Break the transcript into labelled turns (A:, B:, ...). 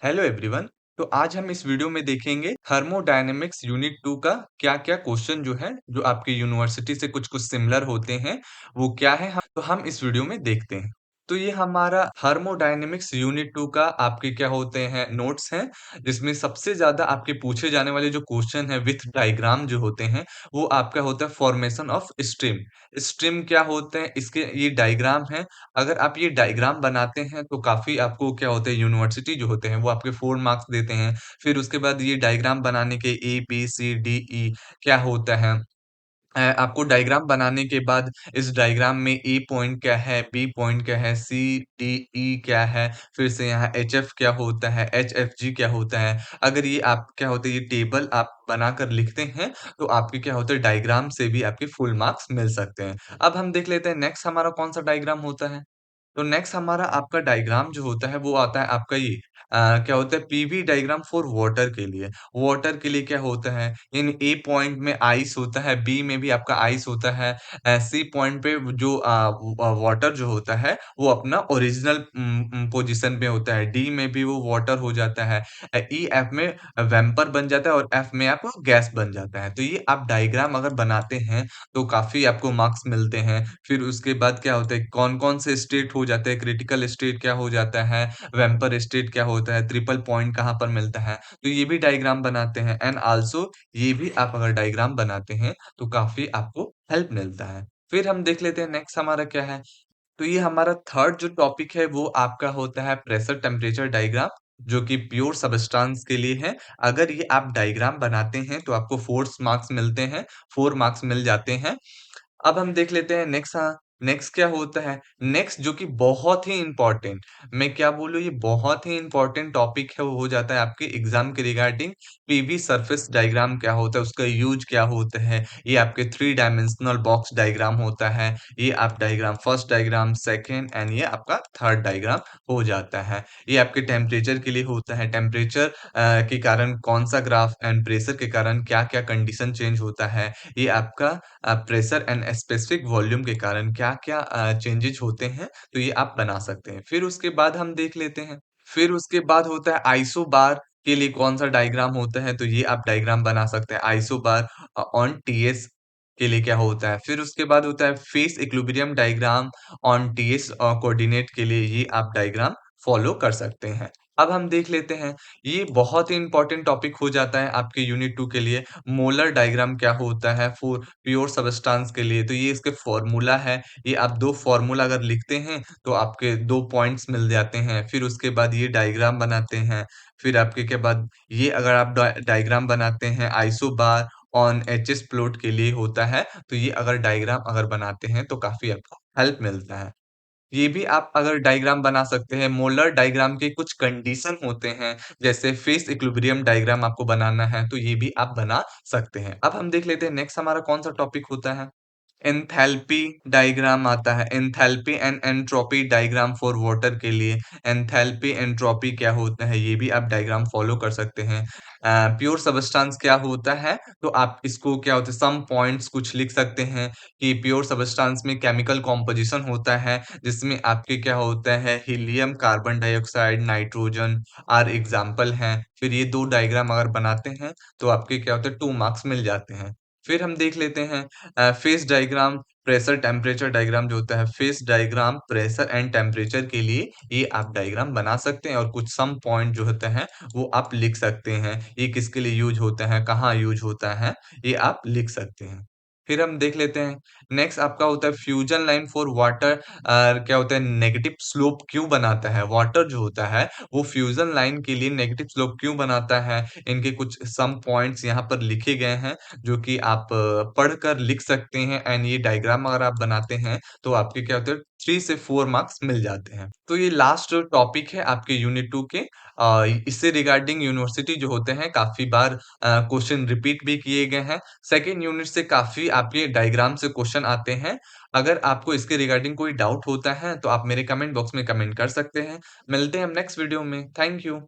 A: Hello everyone. तो आज हम इस वीडियो में देखेंगे थर्मोडायनेमिक्स यूनिट 2 का क्या-क्या क्वेश्चन जो है, जो आपके यूनिवर्सिटी से कुछ-कुछ सिमिलर होते हैं, वो क्या है? तो हम इस वीडियो में देखते हैं। तो ये हमारा थर्मोडायनेमिक्स यूनिट 2 का आपके क्या होते हैं नोट्स हैं, जिसमें सबसे ज़्यादा आपके पूछे जाने वाले जो क्वेश्चन हैं विथ डायग्राम जो होते हैं, वो आपका होता है फॉर्मेशन ऑफ स्ट्रीम। स्ट्रीम क्या होते हैं? इसके ये डायग्राम है। अगर आप ये डायग्राम बनाते हैं तो काफ़ी आपको क्या होता है यूनिवर्सिटी जो होते हैं वो आपके 4 मार्क्स देते हैं। फिर उसके बाद ये डायग्राम बनाने के ए, बी, सी, डी, ई क्या होता है आपको डायग्राम बनाने के बाद इस डायग्राम में ए पॉइंट क्या है, बी पॉइंट क्या है, सी, डी, ई क्या है, फिर से यहाँ एचएफ क्या होता है, एचएफजी क्या होता है। अगर ये आप क्या होता है ये टेबल आप बनाकर लिखते हैं, तो आपके क्या होता है डायग्राम से भी आपके फुल मार्क्स मिल सकते हैं। अब हम देख लेते हैं नेक्स्ट हमारा कौन-सा डायग्राम होता है। तो नेक्स्ट हमारा आपका डायग्राम जो होता है वो आता है आपका ये क्या होता है पीवी डायग्राम फॉर वाटर के लिए। वाटर के लिए क्या होता है इन ए पॉइंट में आइस होता है, बी में भी आपका आइस होता है, सी पॉइंट पे जो वाटर जो होता है वो अपना ओरिजिनल पोजीशन पे होता है, डी में भी वो वाटर हो जाता है, ई एफ में वेपर बन जाता है और एफ में आप गैस बन जाता है। तो ये आप डायग्राम अगर बनाते हैं तो काफ़ी आपको मार्क्स मिलते हैं। फिर उसके बाद क्या होता है, कौन-कौन से स्टेट हो जाते हैं, क्रिटिकल स्टेट क्या हो जाता है, वेपर स्टेट क्या होता है, ट्रिपल पॉइंट कहाँ पर मिलता है। तो ये भी डायग्राम बनाते हैं एंड आल्सो ये भी आप अगर डायग्राम बनाते हैं, तो काफ़ी आपको हेल्प मिलता है। फिर हम देख लेते हैं नेक्स्ट हमारा क्या है। तो ये हमारा थर्ड जो टॉपिक है वो आपका होता है प्रेशर टेम्परेचर डायग्राम, जो कि प्योर सबस्टेंस के लिए है। अगर ये आप डायग्राम बनाते हैं तो आपको 4 मार्क्स मिलते हैं, 4 मार्क्स मिल जाते हैं। अब हम देख लेते हैं नेक्स्ट नेक्स्ट क्या होता है? नेक्स्ट जो कि बहुत ही इम्पोर्टेंट, मैं क्या बोलूँ ये बहुत ही इम्पोर्टेंट टॉपिक है, वो हो जाता है आपके एग्ज़ाम के रिगार्डिंग पीवी सरफेस डायग्राम क्या होता है, उसका यूज़ क्या होता है? ये आपके 3 डायमेंशनल बॉक्स डायग्राम होता है। ये आप diagram first diagram, second and ये आपका थर्ड डायग्राम हो जाता है। ये आपके टेम्परेचर के लिए होता है, टेम्परेचर के कारण कौन-सा ग्राफ एंड प्रेशर के कारण क्या-क्या कंडीशन चेंज होता है। ये आपका प्रेशर एंड स्पेसिफिक वॉल्यूम के कारण क्या-क्या चेंजेज़ होते हैं, तो ये आप बना सकते हैं। फिर उसके बाद हम देख लेते हैं, फिर उसके बाद होता है आइसोबार के लिए कौन-सा डायग्राम होता है, तो ये आप डायग्राम बना सकते हैं। आइसोबार ऑन टीएस के लिए क्या होता है। फिर उसके बाद होता है phase equilibrium diagram on TS coordinate के लिए ये आप डायग्राम फॉलो कर सकते हैं। अब हम देख लेते हैं, ये बहुत ही इम्पोर्टेंट टॉपिक हो जाता है आपके यूनिट 2 के लिए। मोलर डायग्राम क्या होता है फॉर प्योर सबस्टेंस के लिए, तो ये इसके फॉर्मूला है। ये आप 2 फॉर्मूला अगर लिखते हैं, तो आपके 2 पॉइंट्स मिल जाते हैं। फिर उसके बाद ये डायग्राम बनाते हैं। फिर आपके के बाद ये अगर आप डायग्राम बनाते हैं आइसोबार ऑन एचएस प्लॉट के लिए होता है, तो ये अगर डायग्राम अगर बनाते हैं, तो काफ़ी आपको हेल्प मिलता है। ये भी आप अगर डायग्राम बना सकते हैं, मोलर डायग्राम के कुछ कंडीशन होते हैं, जैसे फेस इक्विलिब्रियम डायग्राम आपको बनाना है, तो ये भी आप बना सकते हैं। अब हम देख लेते हैं नेक्स्ट हमारा कौन-सा टॉपिक होता है। एंथैल्पी डायग्राम आता है, enthalpy and entropy diagram for water के लिए। एंथैल्पी, एंट्रोपी क्या होता है, ये भी आप डायग्राम फॉलो कर सकते हैं। प्योर सबस्टेंस क्या होता है, तो आप इसको क्या होता है सम पॉइंट्स कुछ लिख सकते हैं कि प्योर सबस्टेंस में केमिकल कॉम्पोजिशन होता है, जिसमें आपके क्या होता है helium, carbon dioxide, nitrogen are example हैं। फिर ये 2 डायग्राम अगर बनाते हैं, तो आपके क्या होता है 2 मार्क्स मिल जाते हैं। फिर हम देख लेते हैं phase diagram, pressure temperature diagram जो होता है, phase diagram pressure and temperature के लिए ये आप डायग्राम बना सकते हैं और कुछ सम पॉइंट जो होते हैं, वो आप लिख सकते हैं। ये किसके लिए यूज़ होता है, कहाँ यूज़ होता है, ये आप लिख सकते हैं। फिर हम देख लेते हैं, नेक्स्ट आपका होता है फ्यूजन लाइन फॉर वाटर क्या होता है नेगेटिव स्लोप क्यों बनाता है? वाटर जो होता है, वो फ्यूजन लाइन के लिए नेगेटिव स्लोप क्यों बनाता है? इनके कुछ सम पॉइंट्स यहाँ पर लिखे गए हैं। जो कि आप पढ़कर लिख सकते हैं एंड ये डायग्राम अगर आप बनाते हैं, तो आपके क्या होते हैं 3 से 4 मार्क्स मिल जाते हैं। तो ये लास्ट टॉपिक है आपके यूनिट 2 के इससे रिगार्डिंग यूनिवर्सिटी जो होते हैं काफ़ी बार क्वेश्चन रिपीट भी किए गए हैं। सेकंड यूनिट से काफ़ी आपके डायग्राम से क्वेश्चन आते हैं। अगर आपको इसके रिगार्डिंग कोई डाउट होता है, तो आप मेरे कमेंट बॉक्स में कमेंट कर सकते हैं। मिलते हैं हम नेक्स्ट वीडियो में। Thank you.